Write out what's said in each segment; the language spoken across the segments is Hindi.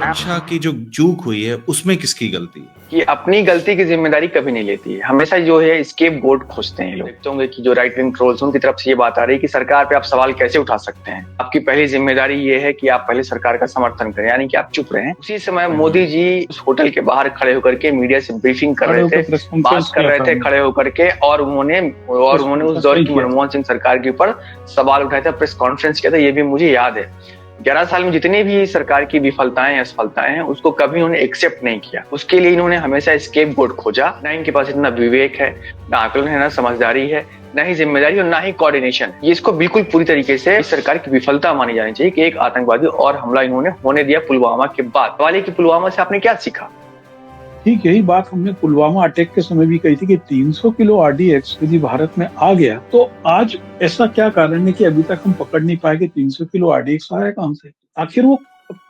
अच्छा की जो चूक हुई है उसमें किसकी गलती है? कि अपनी गलती की जिम्मेदारी कभी नहीं लेती है, हमेशा जो है स्केप गोट खोजते हैं लोग। देखते होंगे कि जो राइट विंग ट्रोल्स उनकी तरफ से ये बात आ रही है कि सरकार पे आप सवाल कैसे उठा सकते हैं। आपकी पहली जिम्मेदारी ये है कि आप पहले सरकार का समर्थन करें, यानी कि आप चुप रहें। उसी समय मोदी जी उस होटल के बाहर खड़े होकर के मीडिया से ब्रीफिंग कर रहे थे, बात कर रहे थे खड़े होकर के, और उन्होंने उस दौर की मनमोहन सिंह सरकार के ऊपर सवाल उठाया था, प्रेस कॉन्फ्रेंस किया था, ये भी मुझे याद है। 11 साल में जितनी भी सरकार की विफलताएं असफलताएं हैं उसको कभी उन्होंने एक्सेप्ट नहीं किया। उसके लिए इन्होंने हमेशा स्केप गोट खोजा। ना इनके पास इतना विवेक है, ना आकलन है, ना समझदारी है, ना ही जिम्मेदारी और ना ही कोऑर्डिनेशन। ये इसको बिल्कुल पूरी तरीके से इस सरकार की विफलता मानी जानी चाहिए कि एक आतंकवादी और हमला इन्होंने होने दिया पुलवामा के बाद। वाले की पुलवामा से आपने क्या सीखा? ठीक यही बात हमने पुलवामा अटैक के समय भी कही थी कि 300 किलो आरडीएक्स यदि भारत में आ गया तो आज ऐसा क्या कारण है कि अभी तक हम पकड़ नहीं पाए कि 300 किलो आरडीएक्स आया कहां से? आखिर वो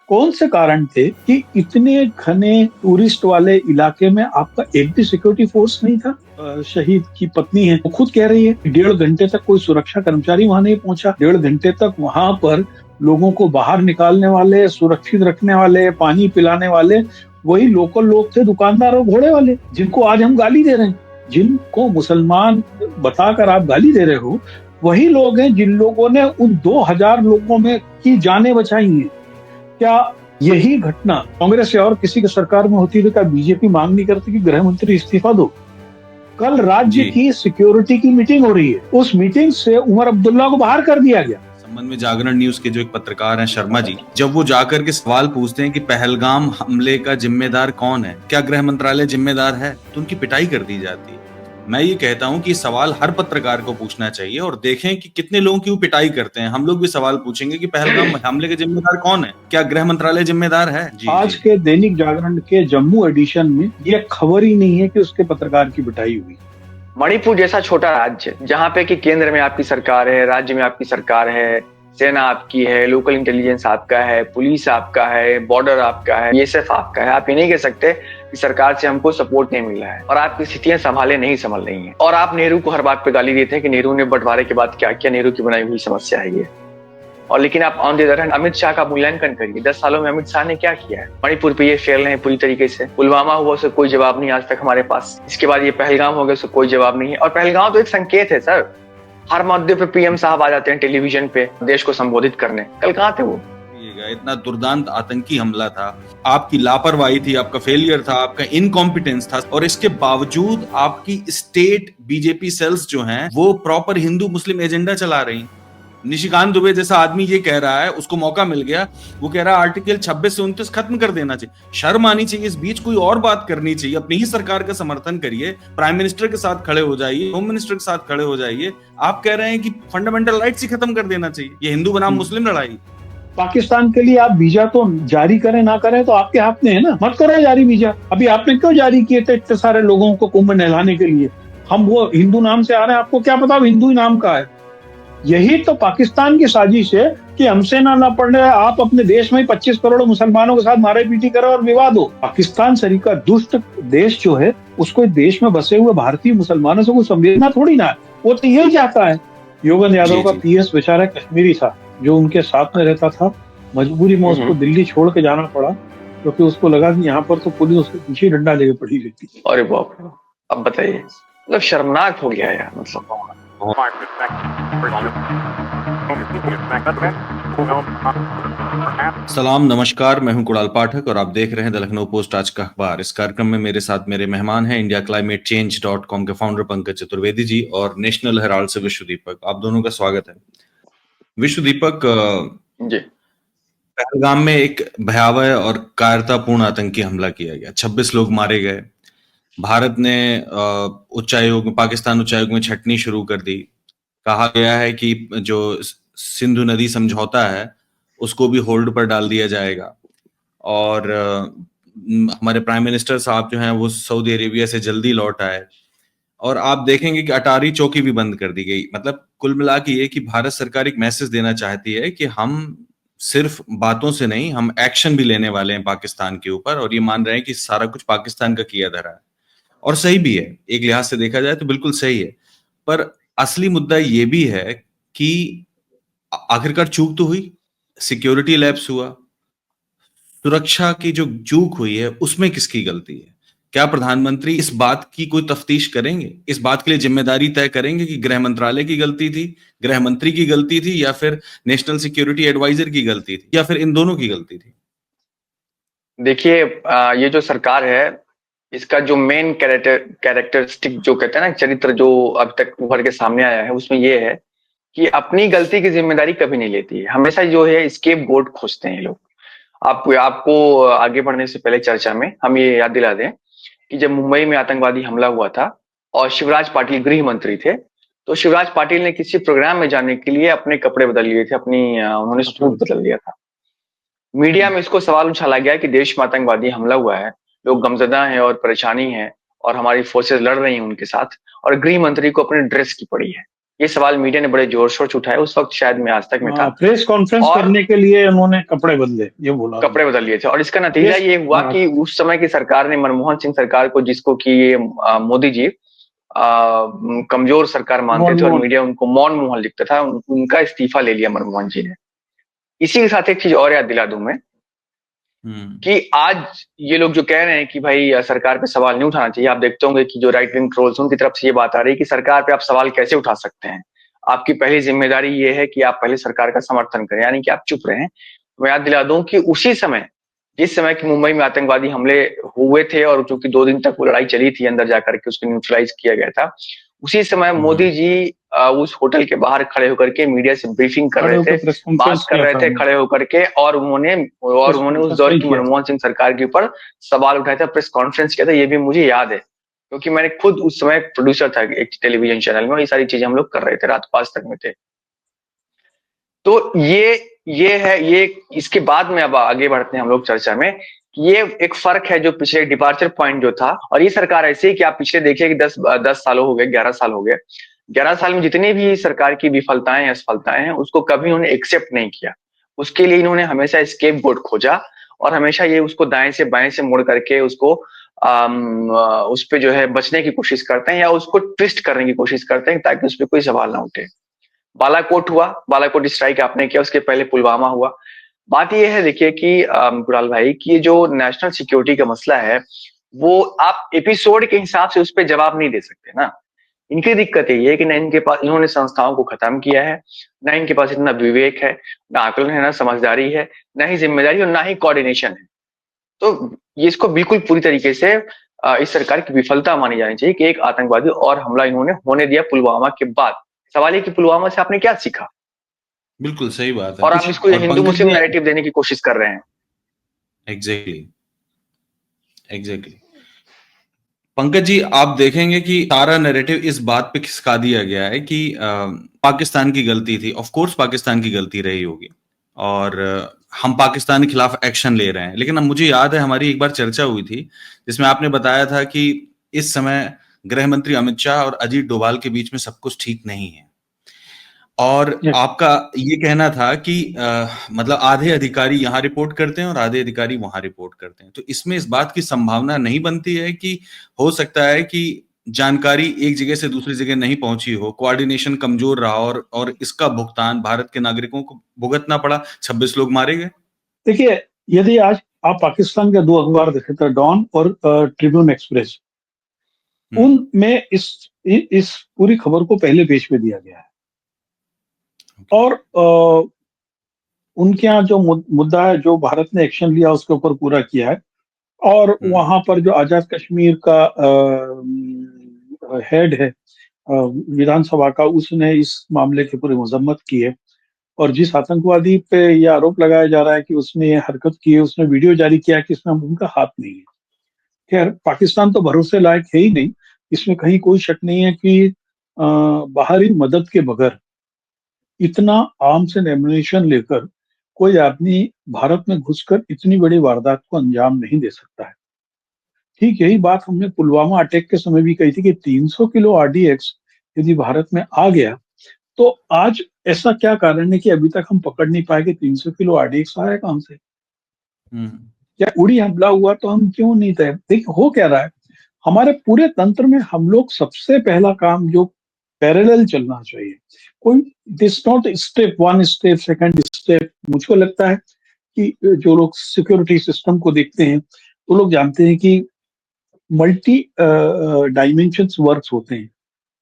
कौन से कारण थे कि इतने घने टूरिस्ट वाले इलाके में आपका एक भी सिक्योरिटी फोर्स नहीं था? शहीद की पत्नी है, वो खुद कह रही है 1.5 घंटे तक कोई सुरक्षा कर्मचारी वहां नहीं पहुंचा। 1.5 घंटे तक वहां पर लोगों को बाहर निकालने वाले, सुरक्षित रखने वाले, पानी पिलाने वाले वही लोकल लोग थे, दुकानदार और घोड़े वाले, जिनको आज हम गाली दे रहे हैं। जिनको मुसलमान बताकर आप गाली दे रहे हो, वही लोग हैं जिन लोगों ने उन 2000 लोगों में की जानें बचाई हैं। क्या यही घटना कांग्रेस या और किसी की सरकार में होती तो क्या बीजेपी मांग नहीं करती कि गृह मंत्री इस्तीफा दो? कल राज्य की सिक्योरिटी की मीटिंग हो रही है, उस मीटिंग से उमर अब्दुल्ला को बाहर कर दिया गया। संबंध में जागरण न्यूज के जो एक पत्रकार हैं शर्मा जी, जब वो जाकर के सवाल पूछते हैं कि पहलगाम हमले का जिम्मेदार कौन है, क्या गृह मंत्रालय जिम्मेदार है, तो उनकी पिटाई कर दी जाती है। मैं ये कहता हूं कि सवाल हर पत्रकार को पूछना चाहिए और देखें कि कितने लोगों की वो पिटाई करते हैं। हम लोग भी सवाल पूछेंगे कि पहलगाम हमले के जिम्मेदार कौन है, क्या गृह मंत्रालय जिम्मेदार है? आज के दैनिक जागरण के जम्मू एडिशन में यह खबर ही नहीं है कि उसके पत्रकार की पिटाई हुई। मणिपुर जैसा छोटा राज्य जहाँ पे कि केंद्र में आपकी सरकार है, राज्य में आपकी सरकार है, सेना आपकी है, लोकल इंटेलिजेंस आपका है, पुलिस आपका है, बॉर्डर आपका है, बीएसएफ आपका है। आप ये नहीं कह सकते कि सरकार से हमको सपोर्ट नहीं मिल रहा है और आपकी स्थितियां संभाले नहीं संभल रही हैं। और आप नेहरू को हर बात पे गाली देते हैं कि नेहरू ने बंटवारे के बाद क्या किया, नेहरू की बनाई हुई समस्या है ये। और लेकिन आप on the other hand Amit Shah का मूल्यांकन करिए, 10 सालों में अमित शाह ने क्या किया है? मणिपुर पे ये फेल हैं पूरी तरीके से। पुलवामा हुआ उसका कोई जवाब नहीं आज तक हमारे पास। इसके बाद ये पहलगाम हो गया, उसका कोई जवाब नहीं है। और पहलगाम तो एक संकेत है सर, हर मुद्दे पे पीएम साहब आ जाते हैं टेलीविजन पे देश को संबोधित करने। कल कहाँ थे वो? इतना दुर्दांत आतंकी हमला था, आपकी लापरवाही थी, आपका फेलियर था, आपका इनकॉम्पिटेंस था, और इसके बावजूद आपकी स्टेट बीजेपी सेल्स जो हैं वो प्रॉपर हिंदू मुस्लिम एजेंडा चला रही। निशिकांत दुबे जैसा आदमी ये कह रहा है, उसको मौका मिल गया, वो कह रहा है आर्टिकल 26 से 29 खत्म कर देना चाहिए। शर्म आनी चाहिए, इस बीच कोई और बात करनी चाहिए। अपनी ही सरकार का समर्थन करिए, प्राइम मिनिस्टर के साथ खड़े हो जाइए, होम मिनिस्टर के साथ खड़े हो जाइए। आप कह रहे हैं कि फंडामेंटल राइट्स ही खत्म कर देना चाहिए। ये हिंदू बनाम मुस्लिम लड़ाई। पाकिस्तान के लिए आप वीजा तो जारी करें ना करें तो आपके हाथ में है ना, मत करें जारी वीजा। अभी आपने क्यों जारी किए थे इतने सारे लोगों को कुंभ नहलाने के लिए? हम वो हिंदू नाम से आ रहे हैं, आपको क्या पता हिंदू नाम का है? यही तो पाकिस्तान की साजिश है कि हमसे ना पड़ रहा है, आप अपने देश में 25 करोड़ मुसलमानों के साथ मारे पीटी करो और विवाद हो। पाकिस्तान सरीका दुष्ट देश जो है उसको देश में बसे हुए भारतीय मुसलमानों से कोई संवेदना थोड़ी ना है। वो तो यही चाहता है। योगेंद्र यादव का पीएस बेचारा कश्मीरी था जो उनके साथ में रहता था, मजबूरी में उसको दिल्ली छोड़ के जाना पड़ा क्योंकि उसको लगा कि यहाँ पर तो पुलिस उसके पीछे डंडा लेके पड़ी रहती। अरे बाप रे, अब बताइए, मतलब शर्मनाक हो गया यार। मतलब सलाम नमस्कार, मैं हूं कुणाल पाठक और आप देख रहे हैं द लखनऊ पोस्ट आज का अखबार। इस कार्यक्रम में मेरे साथ मेरे मेहमान हैं इंडिया क्लाइमेट चेंज.com के फाउंडर पंकज चतुर्वेदी जी और नेशनल हेराल्ड से विश्व दीपक। आप दोनों का स्वागत है। विश्व दीपक जी, पहलगाम में एक भयावह और कायरतापूर्ण आतंकी हमला किया गया, 26 लोग मारे गए। भारत ने उच्चायोग में, पाकिस्तान उच्चायोग में छटनी शुरू कर दी। कहा गया है कि जो सिंधु नदी समझौता है उसको भी होल्ड पर डाल दिया जाएगा। और हमारे प्राइम मिनिस्टर साहब जो हैं वो सऊदी अरेबिया से जल्दी लौट आए। और आप देखेंगे कि अटारी चौकी भी बंद कर दी गई। मतलब कुल मिला के ये कि भारत सरकार एक मैसेज देना चाहती है कि हम सिर्फ बातों से नहीं, हम एक्शन भी लेने वाले हैं पाकिस्तान के ऊपर, और ये मान रहे हैं कि सारा कुछ पाकिस्तान का किया धरा है। और सही भी है, एक लिहाज से देखा जाए तो बिल्कुल सही है। पर असली मुद्दा ये भी है कि आखिरकार चूक तो हुई, सिक्योरिटी लैप्स हुआ, सुरक्षा की जो चूक हुई है उसमें किसकी गलती है? क्या प्रधानमंत्री इस बात की कोई तफ्तीश करेंगे? इस बात के लिए जिम्मेदारी तय करेंगे कि गृह मंत्रालय की गलती थी, गृह मंत्री की गलती थी, या फिर नेशनल सिक्योरिटी एडवाइजर की गलती थी, या फिर इन दोनों की गलती थी? देखिए, ये जो सरकार है, इसका जो मेन कैरेक्टरिस्टिक जो कहते हैं ना, चरित्र जो अब तक उभर के सामने आया है, उसमें ये है कि अपनी गलती की जिम्मेदारी कभी नहीं लेती है। हमेशा जो है स्केप गोट खोजते हैं ये लोग। आपको आगे बढ़ने से पहले चर्चा में हम ये याद दिला दें कि जब मुंबई में आतंकवादी हमला हुआ था और शिवराज पाटिल गृह मंत्री थे, तो शिवराज पाटिल ने किसी प्रोग्राम में जाने के लिए अपने कपड़े बदल लिए थे, उन्होंने सूट बदल लिया था। मीडिया में इसको सवाल उछाला गया कि देश में आतंकवादी हमला हुआ है, लोग गमजदा हैं और परेशानी है, और हमारी फोर्सेज लड़ रही हैं उनके साथ, और गृह मंत्री को अपने ड्रेस की पड़ी है। ये सवाल मीडिया ने बड़े जोर शोर से उठाया। उस वक्त शायद मैं आज तक में था, प्रेस कॉन्फ्रेंस और करने के लिए उन्होंने कपड़े बदले, ये बोला कपड़े बदल लिए थे। और इसका नतीजा प्रेस, ये हुआ कि उस समय की सरकार ने, मनमोहन सिंह सरकार को, जिसको कि ये मोदी जी कमजोर सरकार मानते थे और मनमोहन मीडिया उनको मौन मोहन लिखता था, उनका इस्तीफा ले लिया मनमोहन जी ने। इसी के साथ एक चीज और याद दिला दूं मैं कि आज ये लोग जो कह रहे हैं कि भाई सरकार पे सवाल नहीं उठाना चाहिए, आप देखते होंगे कि जो राइट विंग ट्रोल्स उनकी तरफ से ये बात आ रही है कि सरकार पे आप सवाल कैसे उठा सकते हैं, आपकी पहली जिम्मेदारी ये है कि आप पहले सरकार का समर्थन करें, यानी कि आप चुप रहें। मैं याद दिला दूं कि उसी समय, जिस समय की मुंबई में आतंकवादी हमले हुए थे और चूंकि 2 दिन तक वो लड़ाई चली थी अंदर जाकर के, उसको न्यूट्रलाइज किया गया था, उसी समय मोदी जी उस होटल के बाहर खड़े होकर के मीडिया से ब्रीफिंग कर रहे थे, बात कर रहे थे खड़े होकर के, और उन्होंने उस दौर की मनमोहन सिंह सरकार के ऊपर सवाल उठाया था, प्रेस कॉन्फ्रेंस किया था। ये भी मुझे याद है क्योंकि मैंने खुद उस समय प्रोड्यूसर था एक टेलीविजन चैनल में, और ये सारी चीजें हम लोग कर रहे थे, रात 5 तक में थे। तो ये है ये। इसके बाद में अब आगे बढ़ते हैं हम लोग चर्चा में। ये एक फर्क है जो पिछले डिपार्चर पॉइंट जो था, और ये सरकार ऐसे ही कि आप पिछले देखिए कि 10 सालों हो गए, 11 साल हो गए, 11 साल में जितनी भी सरकार की विफलताएं या असफलताएं हैं, उसको कभी उन्होंने एक्सेप्ट नहीं किया। उसके लिए इन्होंने हमेशा स्केप गोट खोजा, और हमेशा ये उसको दाएं से बाएं से मोड़ करके उसको उस पर जो है बचने की कोशिश करते हैं, या उसको ट्विस्ट करने की कोशिश करते हैं ताकि उस पर कोई सवाल ना उठे। बालाकोट हुआ, बालाकोट स्ट्राइक आपने किया, उसके पहले पुलवामा हुआ। बात यह है, देखिए कि कुणाल भाई, कि ये जो नेशनल सिक्योरिटी का मसला है, वो आप एपिसोड के हिसाब से उस पर जवाब नहीं दे सकते ना। इनकी दिक्कत ये है कि ना इनके पास, इन्होंने संस्थाओं को खत्म किया है, ना इनके पास इतना विवेक है, ना आकलन है, ना समझदारी है, ना ही जिम्मेदारी, और ना ही कोऑर्डिनेशन है। तो ये इसको बिल्कुल पूरी तरीके से इस सरकार की विफलता मानी जानी चाहिए कि एक आतंकवादी और हमला इन्होंने होने दिया पुलवामा के बाद। सवाल ये कि पुलवामा से आपने क्या सीखा, बिल्कुल सही बात है। और आप इसको और हिंदू पंकज मुस्लिम जी, नैरेटिव देने की कोशिश कर रहे हैं। एग्जैक्टली। पंकज जी, आप देखेंगे कि सारा नैरेटिव इस बात पे खिसका दिया गया है कि पाकिस्तान की गलती थी। ऑफ कोर्स पाकिस्तान की गलती रही होगी, और हम पाकिस्तान के खिलाफ एक्शन ले रहे हैं। लेकिन अब मुझे याद है हमारी एक बार चर्चा हुई थी जिसमें आपने बताया था कि इस समय गृह मंत्री अमित शाह और अजीत डोभाल के बीच में सब कुछ ठीक नहीं है, और आपका ये कहना था कि मतलब आधे अधिकारी यहाँ रिपोर्ट करते हैं और आधे अधिकारी वहां रिपोर्ट करते हैं। तो इसमें इस बात की संभावना नहीं बनती है कि हो सकता है कि जानकारी एक जगह से दूसरी जगह नहीं पहुंची हो, कोऑर्डिनेशन कमजोर रहा, और इसका भुगतान भारत के नागरिकों को भुगतना पड़ा, 26 लोग मारे गए? देखिए, यदि आज आप पाकिस्तान के 2 अखबार देखें तो डॉन और ट्रिब्यून एक्सप्रेस, उनमें इस पूरी खबर को पहले पेज पे दिया गया है, और उनके यहाँ जो मुद्दा है, जो भारत ने एक्शन लिया उसके ऊपर पूरा किया है। और वहां पर जो आजाद कश्मीर का हेड है विधानसभा का, उसने इस मामले की पूरी मजम्मत की है। और जिस आतंकवादी पे यह आरोप लगाया जा रहा है कि उसने ये हरकत की है, उसने वीडियो जारी किया कि इसमें उनका हाथ नहीं है। खैर, पाकिस्तान तो भरोसे लायक है ही नहीं, इसमें कहीं कोई शक नहीं है कि बाहरी मदद के बगैर इतना आर्म्स एंड एम्युनिशन लेकर कोई आदमी भारत में घुसकर इतनी बड़ी वारदात को अंजाम नहीं दे सकता है। ठीक यही बात हमने पुलवामा अटैक के समय भी कही थी कि 300 किलो आरडीएक्स यदि भारत में आ गया, तो आज ऐसा क्या कारण है कि अभी तक हम पकड़ नहीं पाए कि 300 किलो आरडीएक्स आया कहां से? क्या उड़ी हमला हुआ तो हम क्यों नहीं तय? देखिए, हो क्या रहा है, हमारे पूरे तंत्र में हम लोग सबसे पहला काम जो पैरेलल चलना चाहिए, कोई this not step one, step second step. मुझको लगता है कि जो लोग सिक्योरिटी सिस्टम को देखते हैं वो लोग जानते हैं कि मल्टी डायमेंशंस वर्क्स होते हैं।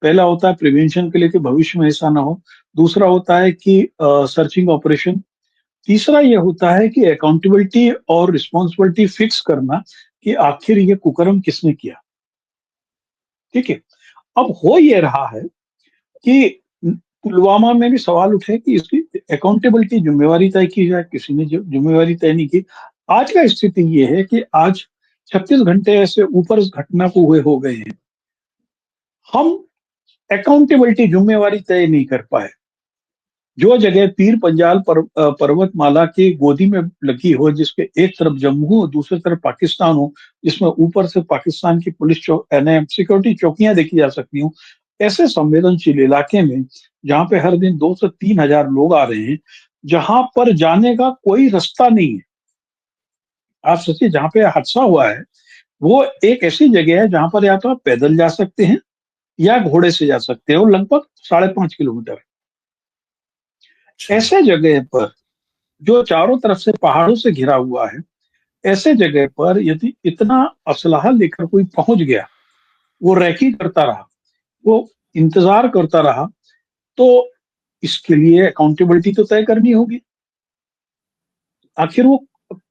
पहला होता है प्रिवेंशन के लिए कि भविष्य में ऐसा ना हो। दूसरा होता है कि सर्चिंग ऑपरेशन। तीसरा ये होता है कि अकाउंटेबिलिटी और रिस्पॉन्सिबिलिटी फिक्स करना कि आखिर ये कुकर्म किसने किया। ठीक है। अब हो ये रहा है कि पुलवामा में भी सवाल उठे कि इसकी अकाउंटेबिलिटी, जिम्मेवारी तय की जाए। किसी ने जिम्मेवारी तय नहीं की। आज का स्थिति ये है कि आज 36 घंटे ऐसे ऊपर इस घटना को हुए हो गए हैं, हम अकाउंटेबिलिटी, जिम्मेवारी तय नहीं कर पाए। जो जगह पीर पंजाल पर्वतमाला की गोदी में लगी हो, जिसके एक तरफ जम्मू हो दूसरी तरफ पाकिस्तान हो, जिसमें ऊपर से पाकिस्तान की पुलिस सिक्योरिटी चौकियां देखी जा सकती हो, ऐसे संवेदनशील इलाके में जहां पे हर दिन 2 से 3 हजार लोग आ रहे हैं, जहां पर जाने का कोई रास्ता नहीं है। आप सोचिए, जहां पे हादसा हुआ है वो एक ऐसी जगह है जहां पर या तो आप पैदल जा सकते हैं या घोड़े से जा सकते हैं, और लगभग 5.5 किलोमीटर। अच्छा। ऐसे जगह पर जो चारों तरफ से पहाड़ों से घिरा हुआ है, ऐसे जगह पर यदि इतना असलहा लेकर कोई पहुंच गया, वो रैकी करता रहा, वो इंतजार करता रहा, तो इसके लिए अकाउंटेबिलिटी तो तय करनी होगी। आखिर वो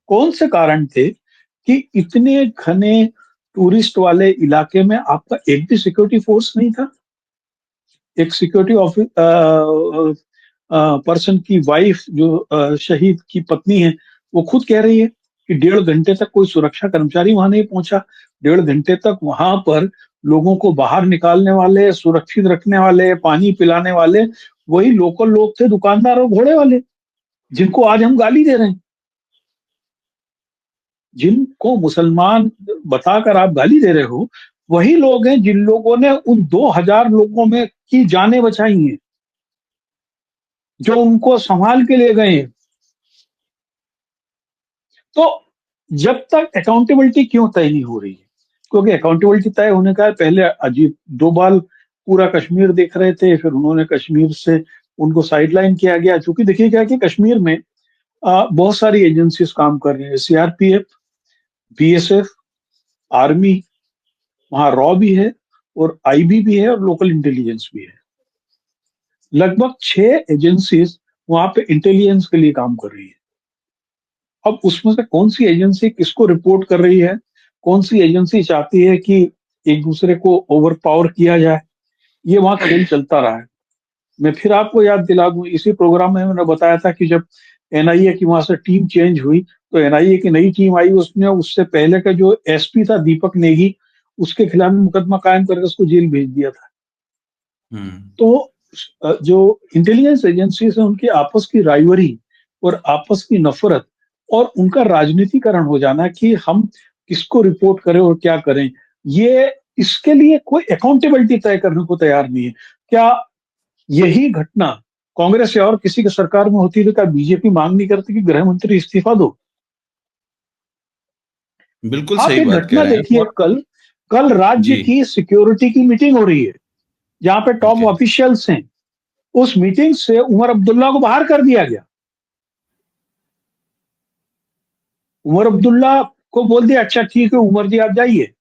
कौन से कारण थे कि इतने घने टूरिस्ट वाले इलाके में आपका एक भी सिक्योरिटी फोर्स नहीं था? एक सिक्योरिटी ऑफिस पर्सन की वाइफ, जो शहीद की पत्नी है, वो खुद कह रही है कि 1.5 घंटे तक कोई सुरक्षा कर्मचारी वहां नहीं पहुंचा। 1.5 घंटे तक वहां पर लोगों को बाहर निकालने वाले, सुरक्षित रखने वाले, पानी पिलाने वाले वही लोकल लोग थे, दुकानदार और घोड़े वाले, जिनको आज हम गाली दे रहे हैं। जिनको मुसलमान बताकर आप गाली दे रहे हो, वही लोग हैं जिन लोगों ने उन 2000 लोगों में की जानें बचाई हैं, जो उनको संभाल के ले गए हैं। तो जब तक अकाउंटेबिलिटी क्यों तय नहीं हो रही है? क्योंकि अकाउंटेबिलिटी तय होने का है, पहले अजीब डोभाल पूरा कश्मीर देख रहे थे, फिर उन्होंने कश्मीर से उनको साइडलाइन किया गया। चूंकि देखिए क्या है कि कश्मीर में बहुत सारी एजेंसीज काम कर रही है, सीआरपीएफ, बीएसएफ, आर्मी, वहां रॉ भी है और आईबी भी है और लोकल इंटेलिजेंस भी है। लगभग 6 एजेंसीज वहां पे इंटेलिजेंस के लिए काम कर रही है। अब उसमें से कौन सी एजेंसी किसको रिपोर्ट कर रही है, कौन सी एजेंसी चाहती है कि एक दूसरे को ओवर पावर किया जाए, ये वहां खेल चलता रहा है। मैं फिर आपको याद दिला दूं, इसी प्रोग्राम में मैंने बताया था कि जब एनआईए की वहां से टीम चेंज हुई, तो एनआईए की नई टीम आई, उसने उससे पहले का जो एसपी था दीपक नेगी, उसके खिलाफ मुकदमा कायम करके उसको जेल भेज दिया था। तो जो इंटेलिजेंस एजेंसीज है, उनकी आपस की राइवरी और आपस की नफरत और उनका राजनीतिकरण हो जाना कि हम किसको रिपोर्ट करें और क्या करें, ये इसके लिए कोई अकाउंटेबिलिटी तय करने को तैयार नहीं है। क्या यही घटना कांग्रेस या और किसी की सरकार में होती तो क्या बीजेपी मांग नहीं करती कि गृह मंत्री इस्तीफा दो? बिल्कुल आप सही एक बात कह घटना रहे हैं देखिए, आप। कल कल राज्य जी। की सिक्योरिटी की मीटिंग हो रही है, जहां पे टॉप ओके। ऑफिशियल्स हैं। उस मीटिंग से उमर अब्दुल्ला को बाहर कर दिया गया। उमर अब्दुल्ला को बोल दिया, अच्छा ठीक है उमर जी आप जाइए।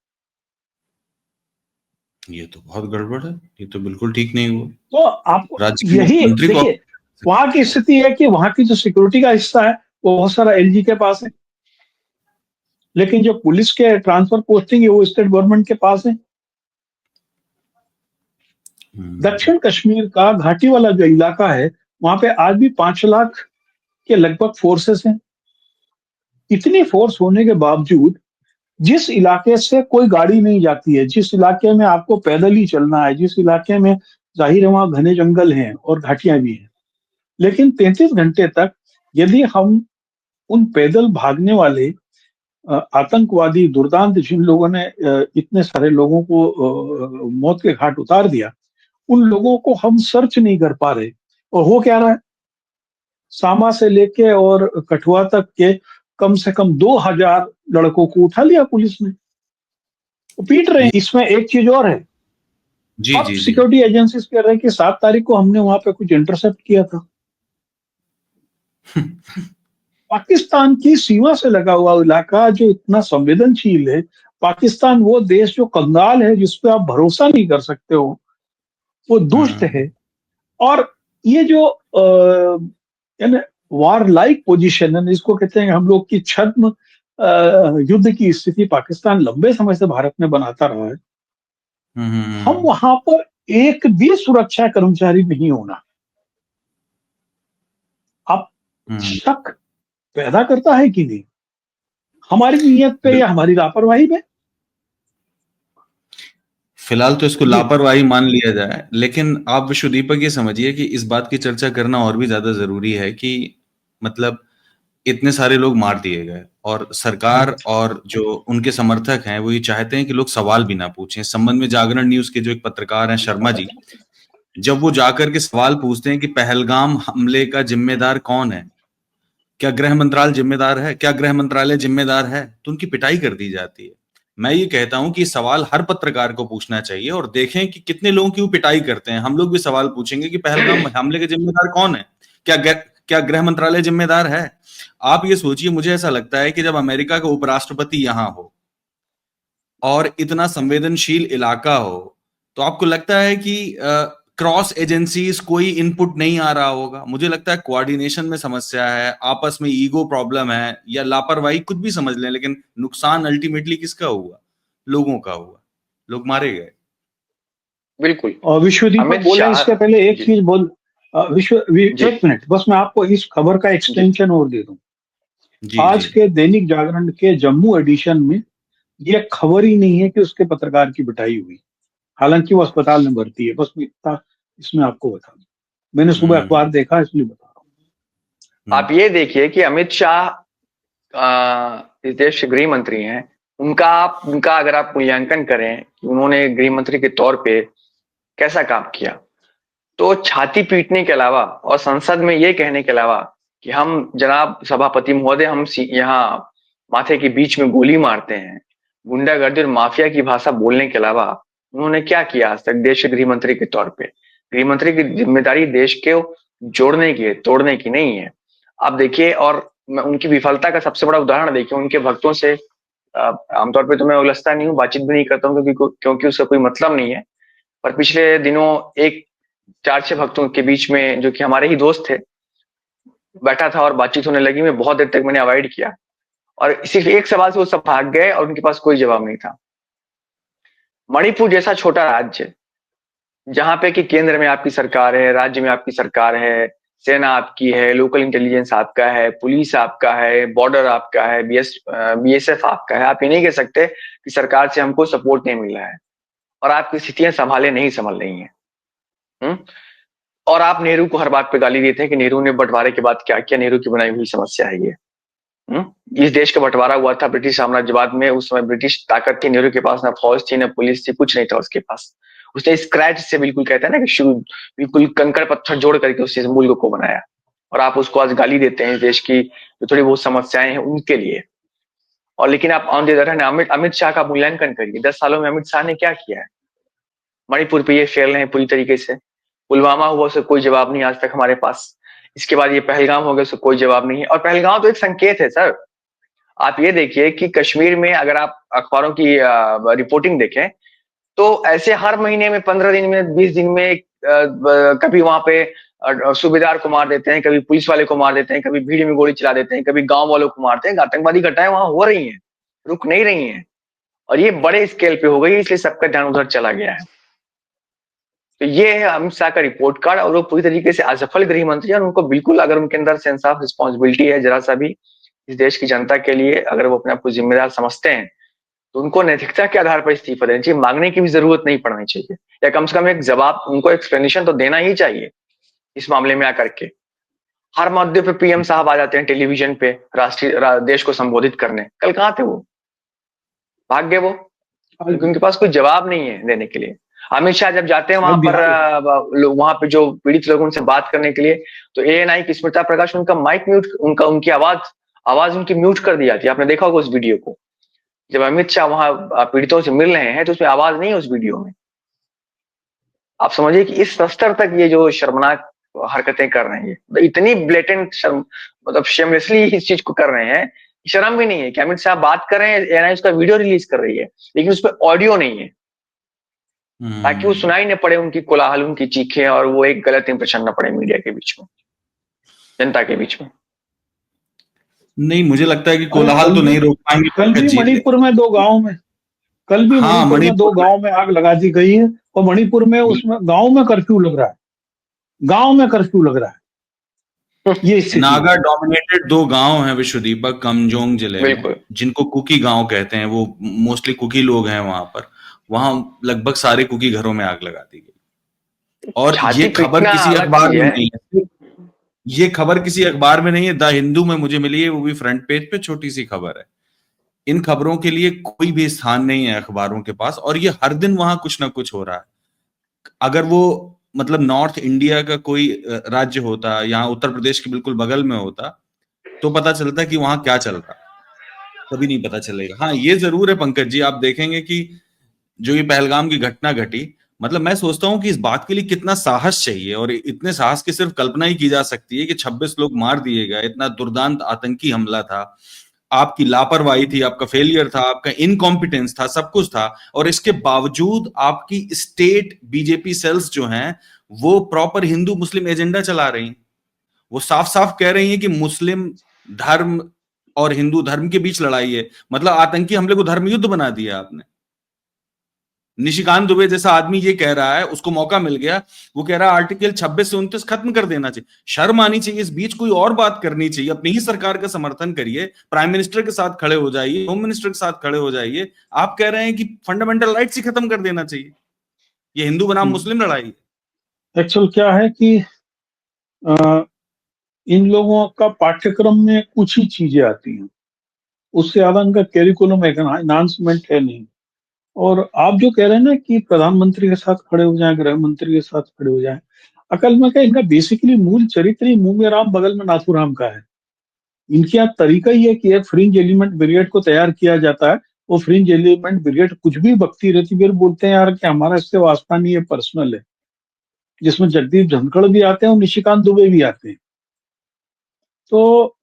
ये तो बहुत गड़बड़ है, ये तो बिल्कुल ठीक नहीं हुआ। तो आपको राज्य के यही मुख्यमंत्री को। देखिए, वहां की स्थिति है कि वहां की जो सिक्योरिटी का हिस्सा है वो बहुत सारा एलजी के पास है, लेकिन जो पुलिस के ट्रांसफर पोस्टिंग है वो स्टेट गवर्नमेंट के पास है। दक्षिण कश्मीर का घाटी वाला जो इलाका है, वहां पे आज भी 5 लाख के लगभग फोर्सेस हैं। इतनी फोर्स होने के बावजूद जिस इलाके से कोई गाड़ी नहीं जाती है, जिस इलाके में आपको पैदल ही चलना है, जिस इलाके में जाहिर है वहां घने जंगल हैं और घाटियां भी हैं, लेकिन 33 घंटे तक यदि हम उन पैदल भागने वाले आतंकवादी दुर्दांत, जिन लोगों ने इतने सारे लोगों को मौत के घाट उतार दिया, उन लोगों को हम सर्च नहीं कर पा रहे। और हो क्या रहा है, सामा से लेके और कठुआ तक के कम से कम 2000 लड़कों को उठा लिया पुलिस ने, वो पीट रहे हैं। इसमें एक चीज और है, जी अब जी जी। सिक्योरिटी एजेंसीज कह रहे हैं कि 7 तारीख को हमने वहां पे कुछ इंटरसेप्ट किया था। पाकिस्तान की सीमा से लगा हुआ इलाका जो इतना संवेदनशील है, पाकिस्तान वो देश जो कंगाल है, जिसपे आप भरोसा नहीं कर सकते हो, वो दुष्ट हम्म है। और ये जो यानी वार लाइक पोजिशन है, इसको कहते हैं, हम लोग की छद्म युद्ध की स्थिति पाकिस्तान लंबे समय से भारत में बनाता रहा है। हम हम्म वहां पर एक भी सुरक्षा कर्मचारी नहीं होना, आप हम्म। शक पैदा करता है कि नहीं हमारी नीयत पे या हमारी लापरवाही पे? फिलहाल तो इसको जी। लापरवाही मान लिया जाए, लेकिन आप विश्वदीपक ये समझिए कि इस बात की चर्चा करना और भी ज्यादा जरूरी है कि मतलब इतने सारे लोग मार दिए गए और सरकार और जो उनके समर्थक हैं वो ये चाहते हैं कि लोग सवाल भी ना पूछें। इस संबंध में जागरण न्यूज के जो एक पत्रकार हैं शर्मा जी, जब वो जाकर के सवाल पूछते हैं कि पहलगाम हमले का जिम्मेदार कौन है, क्या गृह मंत्रालय जिम्मेदार है, क्या गृह मंत्रालय जिम्मेदार है, तो उनकी पिटाई कर दी जाती है। मैं ये कहता हूं कि सवाल हर पत्रकार को पूछना चाहिए और देखें कि कितने लोगों की वो पिटाई करते हैं। हम लोग भी सवाल पूछेंगे कि पहलगाम हमले के जिम्मेदार कौन है, क्या क्या गृह मंत्रालय जिम्मेदार है। आप ये सोचिए, मुझे ऐसा लगता है कि जब अमेरिका का उपराष्ट्रपति यहां हो और इतना संवेदनशील इलाका हो, तो आपको लगता है कि क्रॉस एजेंसीज कोई इनपुट नहीं आ रहा होगा? मुझे लगता है कोऑर्डिनेशन में समस्या है, आपस में ईगो प्रॉब्लम है या लापरवाही, कुछ भी समझ लें, लेकिन नुकसान अल्टीमेटली किसका हुआ? लोगों का हुआ, लोग मारे गए। बिल्कुल। और विश्वदीपक अमित बोले शाह। इसके पहले एक जी चीज बोल। जी एक मिनट बस, मैं आपको इस खबर का जी एक्सटेंशन और दे दूं। जी जी। आज के दैनिक जागरण के जम्मू एडिशन में ये खबर ही नहीं है कि उसके पत्रकार की पिटाई हुई, हालांकि वो अस्पताल में भर्ती है। बस मैं इतना इसमें आपको बता दूं, मैंने सुबह हम्म अखबार देखा इसलिए बता रहा आप ये देखिए कि अमित शाह इस देश के गृह मंत्री हैं। उनका अगर आप मूल्यांकन करें कि उन्होंने गृह मंत्री के तौर पे कैसा काम किया, तो छाती पीटने के अलावा और संसद में ये कहने के अलावा कि हम जनाब सभापति महोदय हम यहाँ माथे के बीच में गोली मारते हैं, गुंडागर्दी और माफिया की भाषा बोलने के अलावा उन्होंने क्या किया आज तक देश के गृह मंत्री के तौर पे? गृह मंत्री की जिम्मेदारी देश के जोड़ने की है, तोड़ने की नहीं है। आप देखिए, और उनकी विफलता का सबसे बड़ा उदाहरण देखिए उनके भक्तों से। आमतौर पर तो मैं उलझता नहीं हूँ, बातचीत भी नहीं करता हूँ, क्योंकि उसका कोई मतलब नहीं है। पर पिछले दिनों एक 4-6 भक्तों के बीच में, जो कि हमारे ही दोस्त थे, बैठा था और बातचीत होने लगी। मैं बहुत देर तक मैंने अवॉइड किया और सिर्फ एक सवाल से वो सब भाग गए और उनके पास कोई जवाब नहीं था। मणिपुर जैसा छोटा राज्य, जहां पे कि केंद्र में आपकी सरकार है, राज्य में आपकी सरकार है, सेना आपकी है, लोकल इंटेलिजेंस आपका है, पुलिस आपका है, बॉर्डर आपका है, बीएसएफ आपका है। आप ये नहीं कह सकते कि सरकार से हमको सपोर्ट नहीं मिल रहा है और आपकी स्थितियां संभाले नहीं संभल रही हैं। हम्म? और आप नेहरू को हर बात पे गाली देते हैं कि नेहरू ने बंटवारे के बाद क्या किया, नेहरू की बनाई हुई समस्या है ये। इस देश का बंटवारा हुआ था ब्रिटिश साम्राज्यवाद में, उस समय ब्रिटिश ताकत थी, नेहरू के पास ना फौज थी ना पुलिस थी, कुछ नहीं था उसके पास। उसने स्क्रैच से, बिल्कुल कहते हैं ना कि शुरू, बिल्कुल कंकड़ पत्थर जोड़ करके उस मुल्क को बनाया। और आप उसको आज गाली देते हैं इस देश की जो थोड़ी बहुत समस्याएं हैं उनके लिए। और लेकिन आप on the other hand Amit Shah का मूल्यांकन करिए, 10 सालों में अमित शाह ने क्या किया है? मणिपुर पे ये फेल है पूरी तरीके से। पुलवामा हुआ, उसका कोई जवाब नहीं आज तक हमारे पास। इसके बाद ये पहलगाम हो गया, उसका कोई जवाब नहीं है। और पहलगाम तो एक संकेत है सर। आप ये देखिए कि कश्मीर में अगर आप अखबारों की रिपोर्टिंग देखें, तो ऐसे हर महीने में, 15 दिन में, 20 दिन में कभी वहां पे सूबेदार को मार देते हैं, कभी पुलिस वाले को मार देते हैं, कभी भीड़ में गोली चला देते हैं, कभी गांव वालों को मारते हैं। आतंकवादी घटनाएं वहां हो रही हैं, रुक नहीं रही हैं। और ये बड़े स्केल पे हो गई, इसलिए सबका ध्यान उधर चला गया है। तो ये है अमित शाह का रिपोर्ट कार्ड। और वो पूरी तरीके से असफल गृह मंत्री है और उनको बिल्कुल, अगर उनके अंदर सेंस ऑफ रिस्पॉन्सिबिलिटी है जरा सा भी इस देश की जनता के लिए, अगर वो अपने आप को जिम्मेदार समझते हैं, तो उनको नैतिकता के आधार पर इस्तीफा देना चाहिए, मांगने की भी जरूरत नहीं पड़नी चाहिए। या कम से कम एक जवाब, उनको एक्सप्लेनेशन तो देना ही चाहिए इस मामले में आकर के। हर मुद्दे पे पीएम साहब आ जाते हैं टेलीविजन पे देश को संबोधित करने। कल कहाँ थे वो? भाग गए वो, क्योंकि हूं। उनके पास कोई जवाब नहीं है देने के लिए। अमित शाह जब जाते हैं वहां आज पर, बिहार वहां पे जो पीड़ित लोगों से बात करने के लिए, तो एएनआई की स्मिता प्रकाश, उनका माइक म्यूट, उनकी आवाज आवाज उनकी म्यूट कर दी जाती है। आपने देखा होगा उस वीडियो को। जब अमित शाह वहां पीड़ितों से मिल रहे हैं तो उसमें आवाज नहीं है उस वीडियो में। आप समझिए कि इस स्तर तक ये जो शर्मनाक हरकतें कर रहे हैं, तो इतनी ब्लेटेंट शर्म, मतलब शेमलेसली इस चीज को कर रहे हैं, शर्म भी नहीं है कि अमित शाह बात कर रहे हैं, एएनआई उसका वीडियो रिलीज कर रही है, लेकिन उस पर ऑडियो नहीं है, ताकि वो सुनाई न पड़े उनकी कोलाहल, उनकी चीखें, और वो एक गलत इंप्रेशन न पड़े मीडिया के बीच में, जनता के बीच में। नहीं, मुझे लगता है कि अरे कोलाहल तो नहीं रोक पाएंगे कल भी पंकज जी। मणिपुर में दो गांव में हाँ, मणिपुर में दो मणिपुर में गांव में आग लगा दी गई है, और मणिपुर में उसमें गांव में कर्फ्यू लग रहा है, गांव में कर्फ्यू लग रहा है। ये स्थिति है। नागा डोमिनेटेड 2 गांव हैं विश्वदीपक, कमजोंग जिले में, बिल्कुल। जिनको कुकी गांव कहते हैं। वो मोस्टली कुकी लोग हैं वहां पर। वहां लगभग सारे कुकी घरों में आग लगा दी गई। और ये छाती खबर पीटना किसी अलग अखबार चीज में है। नहीं है। ये खबर किसी अखबार में नहीं है, द हिंदू में मुझे मिली है, वो भी फ्रंट पेज पे, छोटी सी खबर है। इन खबरों के लिए कोई भी स्थान नहीं है अखबारों के पास, और ये हर दिन वहां कुछ ना कुछ हो रहा है। अगर वो मतलब नॉर्थ इंडिया का कोई राज्य होता, यहाँ उत्तर प्रदेश के बिल्कुल बगल में होता, तो पता चलता कि वहां क्या चल रहा, कभी नहीं पता चलेगा। हाँ, ये जरूर है पंकज जी, आप देखेंगे कि जो ये पहलगाम की घटना घटी, मतलब मैं सोचता हूं कि इस बात के लिए कितना साहस चाहिए, और इतने साहस की सिर्फ कल्पना ही की जा सकती है कि 26 लोग मार दिए गए। इतना दुर्दांत आतंकी हमला था, आपकी लापरवाही थी, आपका फेलियर था, आपका इनकॉम्पिटेंस था, सब कुछ था, और इसके बावजूद आपकी स्टेट बीजेपी सेल्स जो हैं वो प्रॉपर हिंदू मुस्लिम एजेंडा चला रही हैं। वो साफ साफ कह रही हैं कि मुस्लिम धर्म और हिंदू धर्म के बीच लड़ाई है। मतलब आतंकी हमले को धर्म युद्ध बना दिया आपने। निशिकांत दुबे जैसा आदमी ये कह रहा है, उसको मौका मिल गया, वो कह रहा है आर्टिकल 26 से 29 खत्म कर देना चाहिए। शर्म आनी चाहिए, इस बीच कोई और बात करनी चाहिए। अपनी ही सरकार का समर्थन करिए, प्राइम मिनिस्टर के साथ खड़े हो जाइए, होम मिनिस्टर के साथ खड़े हो जाइए। आप कह रहे हैं कि फंडामेंटल राइट्स ही खत्म कर देना चाहिए। ये हिंदू बनाम मुस्लिम लड़ाई है। एक्चुअल क्या है कि अ, इन लोगों का पाठ्यक्रम में कुछ ही चीजें आती हैं, उससे ज्यादा इनका कैरिकुलम एनहांसमेंट है नहीं। और आप जो कह रहे हैं ना कि प्रधानमंत्री के साथ खड़े हो जाएं, गृह मंत्री के साथ खड़े हो जाएं, अकल में क्या, इनका बेसिकली मूल चरित्र ही मुंह में राम बगल में नाथुराम का है। इनके यहाँ तरीका ही है कि एक फ्रिंज एलिमेंट ब्रिगेड को तैयार किया जाता है, वो फ्रिंज एलिमेंट ब्रिगेड कुछ भी बकती रहती, फिर बोलते हैं यार कि हमारा इससे वास्ता नहीं है, पर्सनल है, जिसमें जगदीप धनखड़ भी आते हैं और निशिकांत दुबे भी आते हैं। तो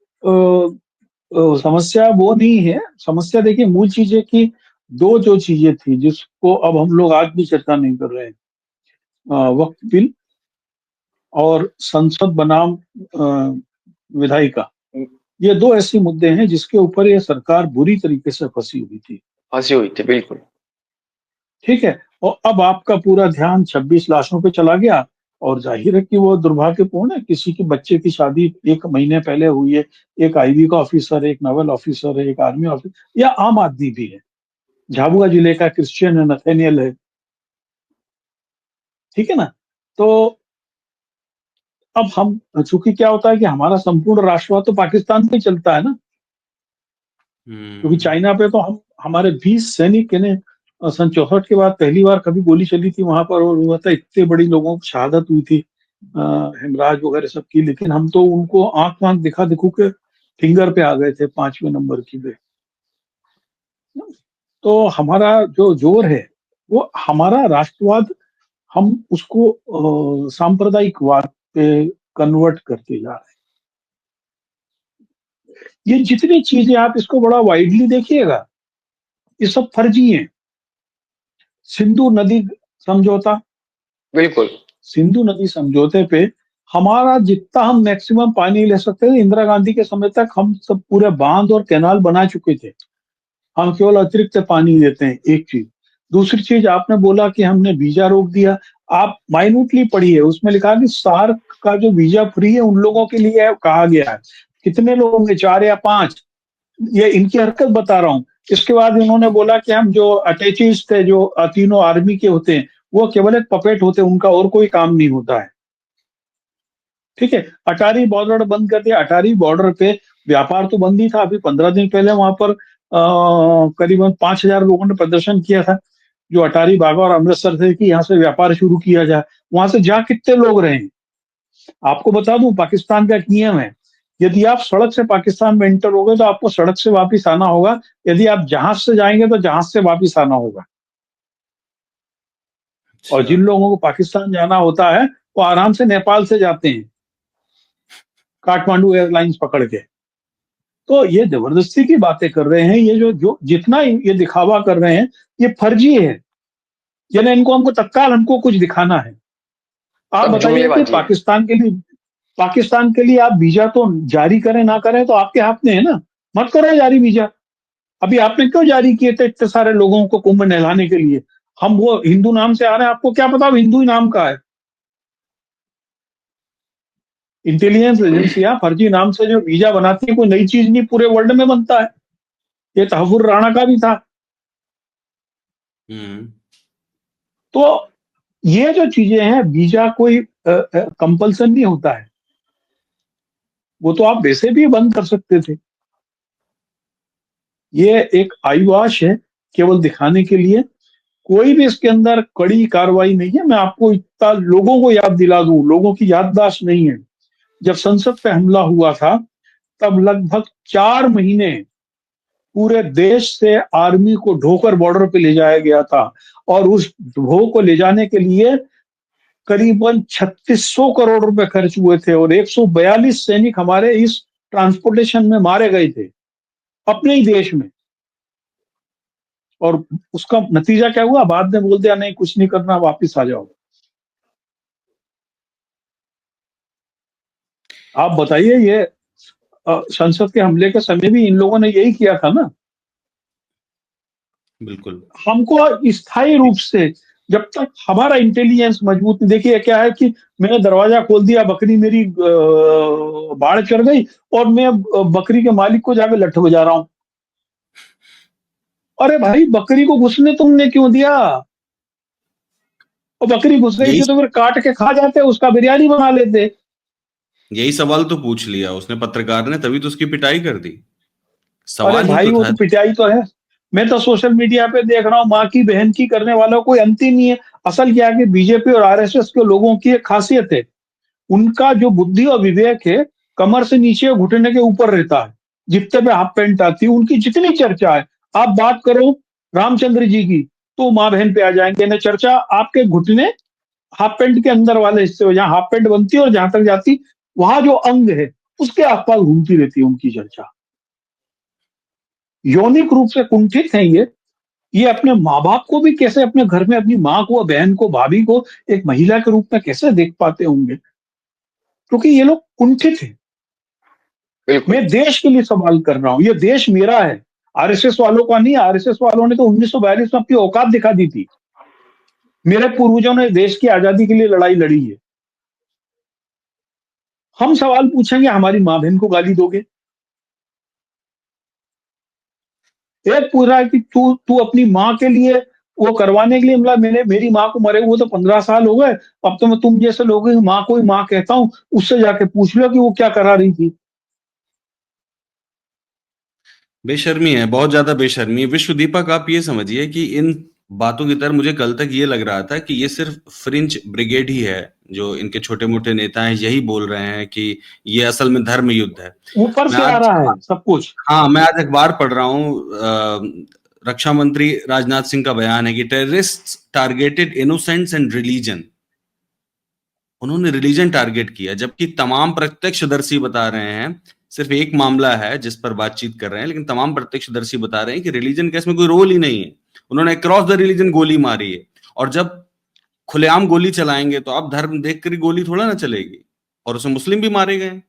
समस्या वो नहीं है। समस्या देखिए, मूल चीज है कि दो जो चीजें थी जिसको अब हम लोग आज भी चर्चा नहीं कर रहे हैं, वक्फ बिल और संसद बनाम विधायिका, ये दो ऐसे मुद्दे हैं जिसके ऊपर ये सरकार बुरी तरीके से फंसी हुई थी। फंसी हुई थी, बिल्कुल। ठीक है, और अब आपका पूरा ध्यान 26 लाशों पे चला गया, और जाहिर है कि वो दुर्भाग्यपूर्ण है। किसी के बच्चे की शादी 1 महीने पहले हुई है, एक आईबी का ऑफिसर है, एक नावल ऑफिसर है, एक आर्मी ऑफिसर, या आम आदमी भी है, झाबुआ जिले का क्रिश्चियन है, नथेनियल है, ठीक है ना। तो अब हम, चूंकि क्या होता है कि हमारा संपूर्ण राष्ट्रवाद तो पाकिस्तान पे चलता है ना, क्योंकि चाइना पे तो हम, हमारे 20 सैनिक ने सन 64 के बाद पहली बार कभी गोली चली थी वहां पर, और हुआ था, इतने बड़ी लोगों की शहादत हुई थी, हेमराज वगैरह सबकी, लेकिन हम तो उनको आंख वाँख दिखा दिखू के फिंगर पे आ गए थे 5वें नंबर की पे। तो हमारा जो जोर है वो हमारा राष्ट्रवाद, हम उसको सांप्रदायिकवाद पे कन्वर्ट करते जा रहे हैं। ये जितनी चीजें आप इसको बड़ा वाइडली देखिएगा, ये सब फर्जी हैं। सिंधु नदी समझौता, बिल्कुल। सिंधु नदी समझौते पे हमारा जितना हम मैक्सिमम पानी ले सकते थे, इंदिरा गांधी के समय तक हम सब पूरे बांध और कैनाल बना चुके थे, हम केवल अतिरिक्त पानी लेते हैं, एक चीज। दूसरी चीज, आपने बोला कि हमने वीजा रोक दिया, आप माइन्यूटली पढ़िए, उसमें लिखा है कि सार्क का जो वीजा फ्री है उन लोगों के लिए है, कहा गया है। कितने लोग होंगे, 4 या 5, ये इनकी हरकत बता रहा हूँ। इसके बाद इन्होंने बोला कि हम जो अटैचीज थे, जो तीनों आर्मी के होते हैं, वो केवल एक पपेट होते हैं, उनका और कोई काम नहीं होता है। ठीक है, अटारी बॉर्डर बंद कर दिया। अटारी बॉर्डर पे व्यापार तो बंद ही था। अभी 15 दिन पहले वहां पर करीबन 5,000 लोगों ने प्रदर्शन किया था, जो अटारी बागा और अमृतसर से, कि यहाँ से व्यापार शुरू किया जाए। वहां से जा कितने लोग रहे हैं? आपको बता दूं, पाकिस्तान का एक नियम है, यदि आप सड़क से पाकिस्तान में एंटर हो गए तो आपको सड़क से वापस आना होगा, यदि आप जहाज से जाएंगे तो जहाज से वापस आना होगा। और जिन लोगों को पाकिस्तान जाना होता है वो आराम से नेपाल से जाते हैं, काठमांडू एयरलाइंस पकड़ के। तो ये जबरदस्ती की बातें कर रहे हैं, ये जो जो जितना ये दिखावा कर रहे हैं ये फर्जी है। यानी इनको हमको तत्काल हमको कुछ दिखाना है। आप सब बताइए कि जुमलेबाजी है। पाकिस्तान के लिए आप वीजा तो जारी करें ना करें तो आपके हाथ में है ना, मत करें जारी वीजा। अभी आपने क्यों जारी किए थे इतने सारे लोगों को कुंभ नहलाने के लिए? हम वो हिंदू नाम से आ रहे हैं, आपको क्या पता हिंदू ही नाम का है? इंटेलिजेंस एजेंसियां फर्जी नाम से जो वीजा बनाती है, कोई नई चीज नहीं, पूरे वर्ल्ड में बनता है। ये तहव्वुर राणा का भी था। तो ये जो चीजें हैं, वीजा कोई कंपल्सन नहीं होता है, वो तो आप वैसे भी बंद कर सकते थे। ये एक आईवाश है, केवल दिखाने के लिए। कोई भी इसके अंदर कड़ी कार्रवाई नहीं है। मैं आपको इतना लोगों को याद दिला दूं, लोगों की याददाश्त नहीं है। जब संसद पे हमला हुआ था तब लगभग 4 महीने पूरे देश से आर्मी को ढोकर बॉर्डर पे ले जाया गया था, और उस ढो को ले जाने के लिए करीबन 3600 करोड़ रुपए खर्च हुए थे, और 142 सैनिक हमारे इस ट्रांसपोर्टेशन में मारे गए थे अपने ही देश में। और उसका नतीजा क्या हुआ? बाद में बोल दिया नहीं कुछ नहीं करना, वापिस आ जाओ। आप बताइए, ये संसद के हमले के समय भी इन लोगों ने यही किया था ना। बिल्कुल। हमको स्थायी रूप से, जब तक हमारा इंटेलिजेंस मजबूत नहीं, देखिए क्या है कि मैंने दरवाजा खोल दिया, बकरी मेरी बाढ़ चढ़ गई, और मैं बकरी के मालिक को जाके लठ बजा रहा हूं। अरे भाई, बकरी को घुसने तुमने क्यों दिया? और बकरी घुस गई यही थी तो फिर काट के खा जाते, उसका बिरयानी बना लेते। यही सवाल तो पूछ लिया उसने पत्रकार ने, तभी तो उसकी पिटाई कर दी। अरे सवाल ही भाई, तो वो था। तो पिटाई तो है। मैं तो सोशल मीडिया पे देख रहा हूँ, माँ की बहन की करने वालों कोई अंत ही नहीं है। असल क्या है कि बीजेपी और आरएसएस के लोगों की एक खासियत है, उनका जो बुद्धि और विवेक है कमर से नीचे और घुटने के ऊपर रहता है। जितने पे हाफ पैंट आती है, उनकी जितनी चर्चा है, आप बात करो रामचंद्र जी की तो माँ बहन पे आ जाएंगे ना। चर्चा आपके घुटने, हाफ पैंट के अंदर वाले हिस्से हो, जहां हाफ पैंट बनती है और जहां तक जाती, वहां जो अंग है उसके आसपास घूमती रहती है उनकी चर्चा। यौनिक रूप से कुंठित है ये अपने माँ बाप को भी कैसे, अपने घर में अपनी माँ को, बहन को, भाभी को एक महिला के रूप में कैसे देख पाते होंगे? क्योंकि ये लोग कुंठित है। बिल्कुल। मैं देश के लिए सवाल कर रहा हूं, ये देश मेरा है, आरएसएस वालों का नहीं। आरएसएस वालों ने तो 1942 में अपनी औकात दिखा दी थी। मेरे पूर्वजों ने देश की आजादी के लिए लड़ाई लड़ी है। हम सवाल पूछेंगे, हमारी माँ बहन को गाली दोगे? एक पूछ रहा है कि तू तू अपनी माँ के लिए वो करवाने के लिए, मतलब मैंने मेरी माँ को मरे हुए तो 15 साल हो गए, अब तो मैं तुम जैसे लोगों की माँ को ही माँ कहता हूँ, उससे जाके पूछ लो कि वो क्या करा रही थी। बेशर्मी है, बहुत ज्यादा बेशर्मी है। विश्व दीपक, आप ये समझिए कि इन बातों की तरह मुझे कल तक ये लग रहा था कि ये सिर्फ फ्रिंज ब्रिगेड ही है, जो इनके छोटे मोटे नेता हैं यही बोल रहे हैं कि ये असल में धर्म युद्ध है। ऊपर मैं से आ आज रहा है सब कुछ। हाँ, मैं आज अखबार पढ़ रहा हूँ। रक्षा मंत्री राजनाथ सिंह का बयान है कि terrorist targeted innocents and religion. उन्होंने रिलीजन टारगेट किया, जबकि तमाम प्रत्यक्षदर्शी बता रहे हैं, सिर्फ एक मामला है जिस पर बातचीत कर रहे हैं, लेकिन तमाम प्रत्यक्षदर्शी बता रहे हैं कि रिलीजन का इसमें कोई रोल ही नहीं है। उन्होंने क्रॉस द रिलीजन गोली मारी है, और जब खुलेआम गोली चलाएंगे तो आप धर्म देखकर ही गोली थोड़ा ना चलेगी, और उसमें मुस्लिम भी मारे गए।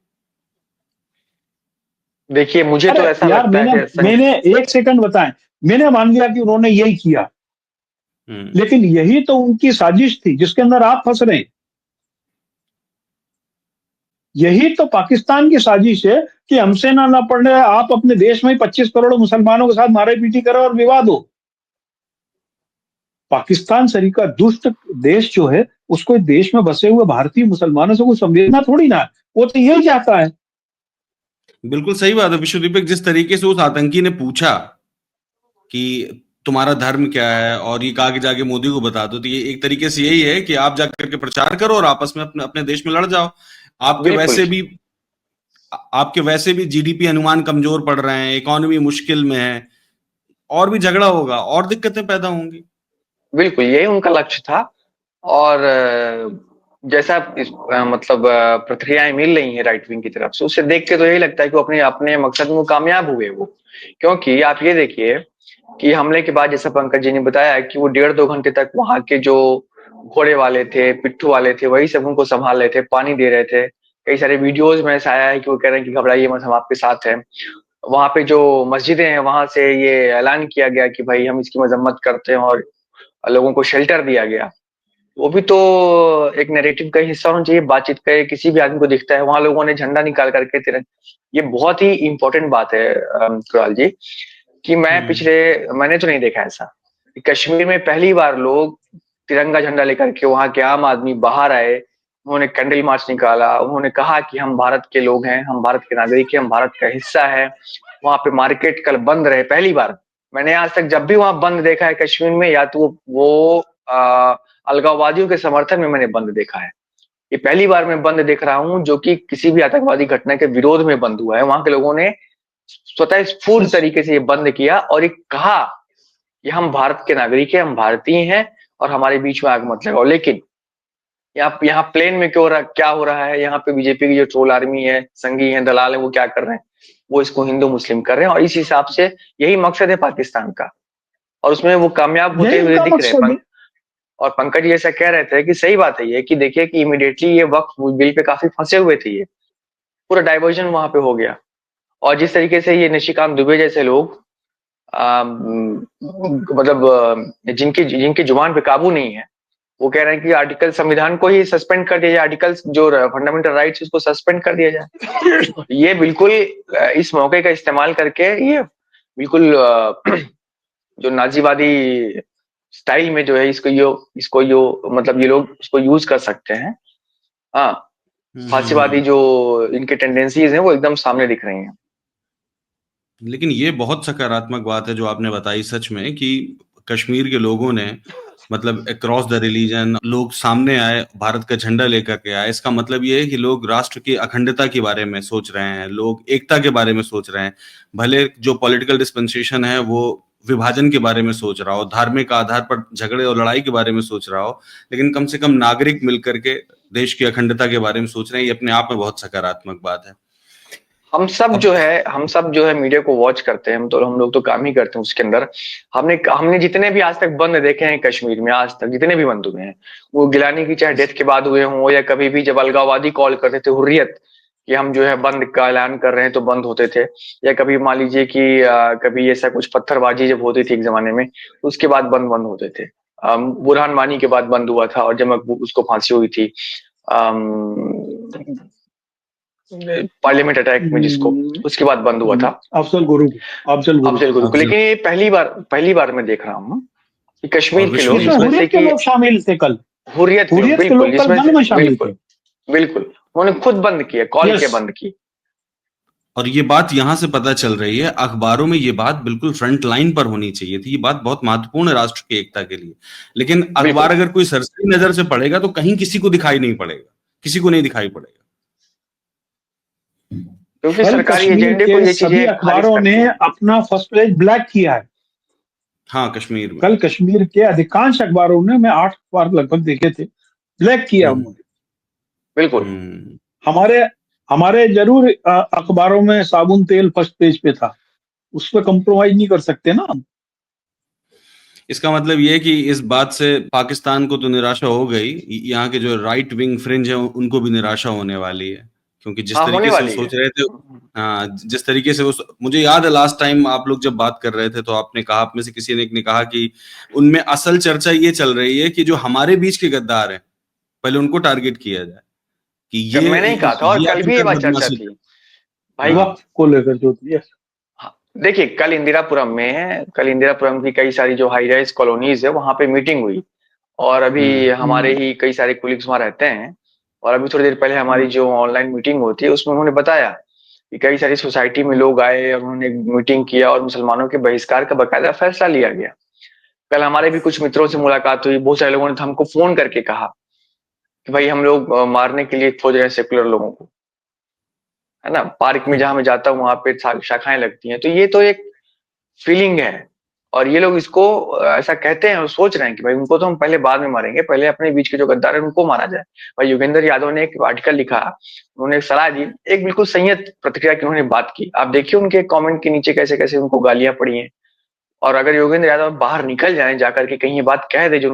देखिए, मुझे अरे तो ऐसा यार, लगता है कि मैंने एक सेकंड बताएं, मैंने मान लिया कि उन्होंने यही किया, लेकिन यही तो उनकी साजिश थी जिसके अंदर आप फंस रहे हैं। यही तो पाकिस्तान की साजिश है कि हमसे ना ना पड़ रहे, आप अपने देश में 25 करोड़ मुसलमानों के साथ मारे पीटी करो और विवाद हो। पाकिस्तान सरीका दुष्ट देश जो है, उसको देश में बसे हुए भारतीय मुसलमानों से कोई संवेदना थोड़ी ना है, वो तो यही चाहता है। बिल्कुल सही बात है विश्व दीपक। जिस तरीके से उस आतंकी ने पूछा कि तुम्हारा धर्म क्या है, और ये कहा कि जाके मोदी को बता दो, तो ये एक तरीके से यही है कि आप जाकर के प्रचार करो और आपस में अपने अपने देश में लड़ जाओ। आपके बिल्कुल वैसे भी आपके वैसे भी जीडीपी अनुमान कमजोर पड़ रहे हैं, इकोनॉमी मुश्किल में है, और भी झगड़ा होगा और दिक्कतें पैदा होंगी। बिल्कुल यही उनका लक्ष्य था। और जैसा मतलब प्रक्रियाएं मिल रही हैं राइट विंग की तरफ से, उससे देख के तो यही लगता है कि वो अपने अपने मकसद में वो कामयाब हुए वो। क्योंकि आप ये देखिए कि हमले के बाद, जैसा पंकज जी ने बताया, कि वो 1.5-2 घंटे तक वहां के जो घोड़े वाले थे, पिट्ठू वाले थे, वही सब उनको संभाल रहे थे, पानी दे रहे थे। कई सारे वीडियोज में ऐसा आया है कि वो कह रहे हैं कि घबराइए मत, हम आपके साथ हैं। वहां पे जो मस्जिदें हैं, वहां से ये ऐलान किया गया कि भाई हम इसकी मजम्मत करते हैं, और लोगों को शेल्टर दिया गया। वो भी तो एक नैरेटिव का हिस्सा होना चाहिए, बातचीत का। किसी भी आदमी को दिखता है, वहां लोगों ने झंडा निकाल करके तिरंगा, ये बहुत ही इंपॉर्टेंट बात है कुणाल जी, कि मैंने तो नहीं देखा ऐसा। कश्मीर में पहली बार लोग तिरंगा झंडा लेकर के, वहां के आम आदमी बाहर आए, उन्होंने कैंडल मार्च निकाला, उन्होंने कहा कि हम भारत के लोग हैं, हम भारत के नागरिक हैं, हम भारत का हिस्सा है। वहां पे मार्केट कल बंद रहे, पहली बार। मैंने आज तक जब भी वहां बंद देखा है कश्मीर में, या तो वो अलगाववादियों के समर्थन में मैंने बंद देखा है। ये पहली बार मैं बंद देख रहा हूँ जो कि किसी भी आतंकवादी घटना के विरोध में बंद हुआ है। वहां के लोगों ने स्वतः स्फूर्त तरीके से ये बंद किया और एक कहा कि हम भारत के नागरिक हैं, हम भारतीय हैं, और हमारे बीच में आग मत लगाओ। लेकिन यहाँ प्लेन में क्या हो रहा है, यहाँ पे बीजेपी की जो ट्रोल आर्मी है, संघी है, दलाल है, वो क्या कर रहे हैं? वो इसको हिंदू मुस्लिम कर रहे हैं, और इस हिसाब से यही मकसद है पाकिस्तान का, और उसमें वो कामयाब होते यही हुए इनका दिख रहे मकसद हैं। है। और पंकज जी ऐसा कह रहे थे कि सही बात है ये, कि देखिए कि इमीडिएटली ये वक्फ बिल पे काफी फंसे हुए थे, ये पूरा डाइवर्जन वहां पे हो गया। और जिस तरीके से ये निशिकांत दुबे जैसे लोग मतलब जिनकी जिनकी जुबान पे काबू नहीं है, वो कह रहे हैं कि आर्टिकल, संविधान को ही सस्पेंड कर दिया जाए, आर्टिकल्स जो फंडामेंटल राइट्स उसको सस्पेंड कर दिया जाए। ये बिल्कुल इस मौके का इस्तेमाल करके, ये बिल्कुल जो नाजीवादी स्टाइल में जो है, इसको यो मतलब ये लोग उसको यूज कर सकते हैं। हाँ, फांसीवादी जो इनके टेंडेंसीज हैं वो एकदम सामने दिख रही हैं। लेकिन ये बहुत सकारात्मक बात है जो आपने बताई सच में, कि कश्मीर के लोगों ने मतलब अक्रॉस द रिलीजन लोग सामने आए, भारत का झंडा लेकर के आए। इसका मतलब ये है कि लोग राष्ट्र की अखंडता के बारे में सोच रहे हैं, लोग एकता के बारे में सोच रहे हैं। भले जो पॉलिटिकल डिस्पेंसेशन है वो विभाजन के बारे में सोच रहा हो, धार्मिक आधार पर झगड़े और लड़ाई के बारे में सोच रहा हो, लेकिन कम से कम नागरिक मिलकर के देश की अखंडता के बारे में सोच रहे हैं। ये अपने आप में बहुत सकारात्मक बात है। अब हम सब जो है मीडिया को वॉच करते हैं, हम लोग तो काम ही करते हैं उसके अंदर। हमने जितने भी आज तक बंद देखे हैं कश्मीर में, आज तक जितने भी बंद हुए हैं, वो गिलानी की चाहे डेथ के बाद हुए हों, या कभी भी जब अलगाववादी कॉल करते थे हुर्रियत कि हम जो है बंद का ऐलान कर रहे हैं, तो बंद होते थे। या कभी मान लीजिए कि कभी ऐसा कुछ पत्थरबाजी जब होती थी एक जमाने में, तो उसके बाद बंद बंद होते थे। बुरहान वानी के बाद बंद हुआ था, और जब उसको फांसी हुई थी पार्लियामेंट अटैक में जिसको, उसके बाद बंद हुआ था। अफजल गुरु को। अफजल लेकिन ये पहली बार मैं देख रहा हूँ कि और कश्मीर के लोग, विश्व इसमें जिसमें से हुर्रियत के कि लोग शामिल थे कल। हुर्रियत के लोग, हुर्रियत के बिल्कुल, लोग कल जिसमें से बंद में शामिल बिल्कुल थे। बिल्कुल उन्होंने खुद बंद किया, कॉल यस। किया, बंद की। और ये बात यहां से पता चल रही है, अखबारों में ये बात बिल्कुल फ्रंट लाइन पर होनी चाहिए थी। ये बात बहुत महत्वपूर्ण है राष्ट्र की एकता के लिए। लेकिन बिल्कुल, अखबार अगर कोई सरसरी नजर से पढ़ेगा तो कहीं किसी को दिखाई नहीं पड़ेगा, किसी को नहीं दिखाई पड़ेगा। क्योंकि कल सरकारी कश्मीर एजेंडे को के ये सभी चीजें खारिज अखबारों ने करती हैं। अपना फर्स्ट पेज ब्लैक किया है। हाँ, कश्मीर में। कल कश्मीर के अधिकांश अखबारों ने, मैं 8 अखबार लगभग देखे थे, ब्लैक किया हम्म उन्होंने। बिल्कुल। हम्म हमारे हमारे जरूर अखबारों में साबुन तेल फर्स्ट पेज पे था, उस पर कंप्रोमाइज नहीं कर सकते ना हम। इसका मतलब ये है कि इस बात से पाकिस्तान को तो निराशा हो गई, यहाँ के जो राइट विंग फ्रिंज है उनको भी निराशा होने वाली है। क्योंकि जिस हाँ, होने तरीके से वो वाली है। सोच रहे थे, हाँ, जिस तरीके से वो मुझे याद है लास्ट टाइम आप लोग जब बात कर रहे थे तो आपने कहा, आप में से किसी ने एक ने कहा कि उनमें असल चर्चा ये चल रही है कि जो हमारे बीच के गद्दार हैं पहले उनको टारगेट किया जाए, कि जब मैंने ही कहा था, और ये कल भी ये आखिरकार बात चर्चा बदमाशी यस। थी कर। भाई। हाँ। वक्त को लेकर जो थी। यस। हाँ, देखिए कल इंदिरापुरम में, कल इंदिरापुरम की कई सारी जो हाई राइज कॉलोनीज है, वहां पे मीटिंग हुई। और अभी हम्म हमारे ही कई सारे कुलीग्स वहां रहते हैं। और अभी थोड़ी देर पहले हमारी जो ऑनलाइन मीटिंग होती है, उसमें उन्होंने बताया कि कई सारी सोसाइटी में लोग आए और उन्होंने मीटिंग किया, और मुसलमानों के बहिष्कार का बकायदा फैसला लिया गया। कल हमारे भी कुछ मित्रों से मुलाकात हुई, बहुत सारे लोगों ने तो हमको फोन करके कहा कि भाई हम लोग मारने के लिए खोज रहे हैं सेकुलर लोगों को, है ना। पार्क में जहां मैं जाता हूँ वहां पे शाखाएं लगती हैं, तो ये तो एक फीलिंग है। और ये लोग इसको ऐसा कहते हैं और सोच रहे हैं कि भाई उनको तो हम पहले बाद में मारेंगे, पहले अपने बीच के जो गद्दार है उनको मारा जाए। भाई योगेंद्र यादव ने एक आर्टिकल लिखा, उन्होंने एक सलाह दी, एक बिल्कुल संयत प्रतिक्रिया की उन्होंने बात की। आप देखिए उनके कमेंट के नीचे कैसे कैसे उनको गालियां पड़ी हैं। और अगर योगेंद्र यादव बाहर निकल जाए जाकर के कहीं ये बात कह दे जो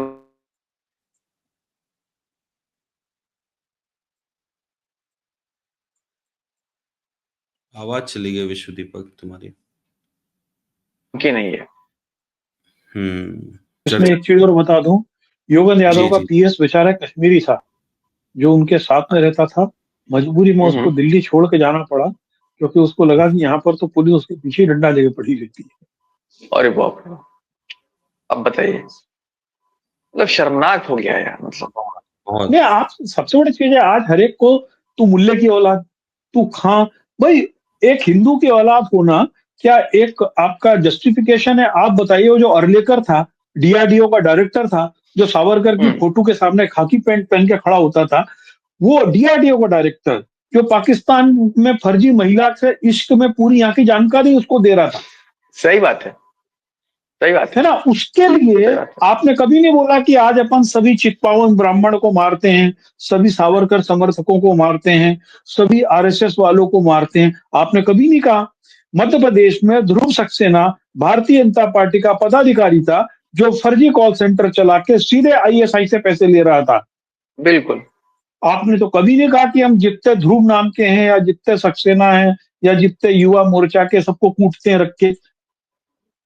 आवाज चली गई विश्व दीपक तुम्हारी। उनकी नहीं है। इसमें एक चीज और बता दूं, योगेंद्र यादव का पीएस बेचारा कश्मीरी था जो उनके साथ में रहता था। मजबूरी में उसको दिल्ली छोड़ के जाना पड़ा क्योंकि उसको लगा कि यहाँ पर तो पुलिस उसके पीछे ही डंडा लेके पड़ी रहती है। अरे बाप रे, अब बताइए, मतलब शर्मनाक हो गया यार। मतलब नहीं, आप सबसे बड़ी चीज है आज हर एक को तू मुल्ले की औलाद, तू खां, भाई एक हिंदू की औलाद होना क्या एक आपका जस्टिफिकेशन है? आप बताइए, वो जो अर्लेकर था, डीआरडीओ का डायरेक्टर था, जो सावरकर की फोटो के सामने खाकी पैंट पहन के खड़ा होता था, वो डीआरडीओ का डायरेक्टर जो पाकिस्तान में फर्जी महिला से इश्क में पूरी यहाँ की जानकारी उसको दे रहा था। सही बात है, सही बात है ना। उसके लिए आपने कभी नहीं बोला कि आज अपन सभी चित्पावन ब्राह्मण को मारते हैं, सभी सावरकर समर्थकों को मारते हैं, सभी आरएसएस वालों को मारते हैं। आपने कभी नहीं कहा। मध्य प्रदेश में ध्रुव सक्सेना भारतीय जनता पार्टी का पदाधिकारी था जो फर्जी कॉल सेंटर चला के सीधे आईएसआई से पैसे ले रहा था। बिल्कुल। आपने तो कभी नहीं कहा कि हम जितने ध्रुव नाम के हैं या जितने सक्सेना हैं या जितने युवा मोर्चा के सबको कूटते हैं रख के।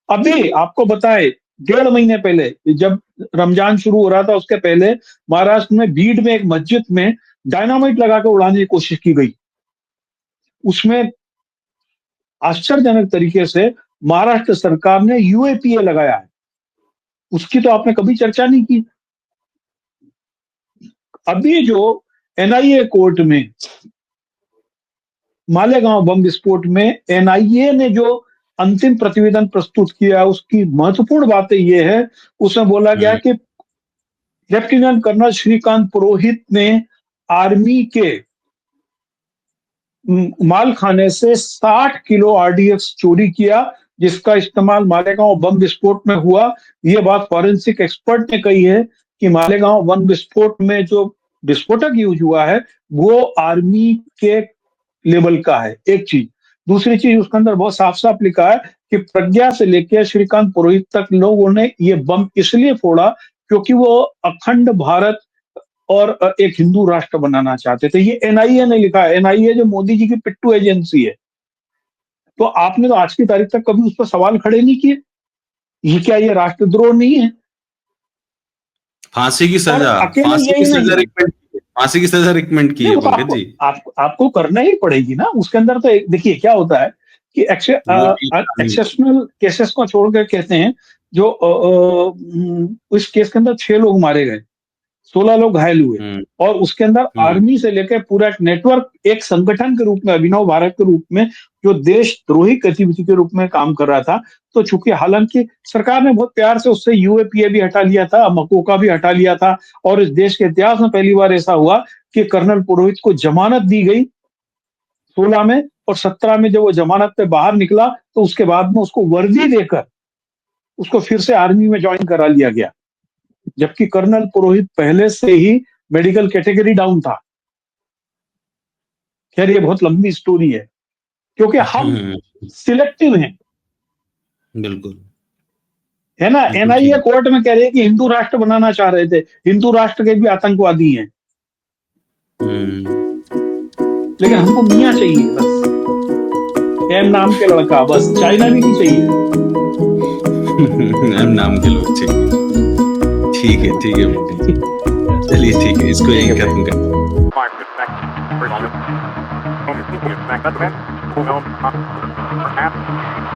अभी आपको बताए 1.5 महीने पहले जब रमजान शुरू हो रहा था उसके पहले महाराष्ट्र में बीड में एक मस्जिद में डायनामाइट लगा कर उड़ाने की कोशिश की गई। उसमें आश्चर्यजनक तरीके से महाराष्ट्र सरकार ने यूएपीए लगाया है, उसकी तो आपने कभी चर्चा नहीं की। अभी जो एनआईए कोर्ट में मालेगांव बम विस्फोट में एनआईए ने जो अंतिम प्रतिवेदन प्रस्तुत किया, उसकी महत्वपूर्ण बातें ये है, उसमें बोला गया कि लेफ्टिनेंट कर्नल श्रीकांत पुरोहित ने आर्मी के माल खाने से 60 किलो आरडीएक्स चोरी किया, जिसका इस्तेमाल मालेगांव बम विस्फोट में हुआ। ये बात फॉरेंसिक एक्सपर्ट ने कही है कि मालेगांव बम विस्फोट में जो विस्फोटक यूज हुआ है वो आर्मी के लेवल का है, एक चीज। दूसरी चीज, उसके अंदर बहुत साफ साफ लिखा है कि प्रज्ञा से लेकर श्रीकांत पुरोहित तक लोगों ने ये बम इसलिए फोड़ा क्योंकि वो अखंड भारत और एक हिंदू राष्ट्र बनाना चाहते थे। ये एनआईए ने लिखा है, एनआईए जो मोदी जी की पिट्टू एजेंसी है। तो आपने तो आज की तारीख तक कभी उस पर सवाल खड़े नहीं किए। ये क्या ये राष्ट्रद्रोह नहीं है? फांसी की सजा, फांसी की सजा रिकमेंड की है पंकज जी। आपको करना ही पड़ेगी ना। उसके अंदर तो देखिए क्या होता है कि एक्सेप्शनल केसेस को छोड़कर कहते हैं जो इस केस के अंदर 6 लोग मारे गए, 16 लोग घायल हुए, और उसके अंदर आर्मी से लेकर पूरा एक नेटवर्क एक संगठन के रूप में, अभिनव भारत के रूप में, जो देशद्रोही गतिविधि के रूप में काम कर रहा था। तो चूंकि हालांकि सरकार ने बहुत प्यार से उससे यूएपीए भी हटा लिया था, मकोका भी हटा लिया था, और इस देश के इतिहास में पहली बार ऐसा हुआ कि कर्नल पुरोहित को जमानत दी गई 16 में, और 17 में जब वो जमानत पे बाहर निकला तो उसके बाद में उसको वर्दी देकर उसको फिर से आर्मी में ज्वाइन करा लिया गया, जबकि कर्नल पुरोहित पहले से ही मेडिकल कैटेगरी डाउन था। खैर ये बहुत लंबी स्टोरी है क्योंकि हम सिलेक्टिव हैं। बिल्कुल है ना। एनआईए कोर्ट में कह रहे हैं कि हिंदू राष्ट्र बनाना चाह रहे थे, हिंदू राष्ट्र के भी आतंकवादी हैं। लेकिन हमको मियां चाहिए बस, एम नाम के लड़का, बस चाइना भी नहीं चाहिए। एम नाम के लोग चाहिए। ठीक है चलिए ठीक है, इसको यही खत्म करते हैं।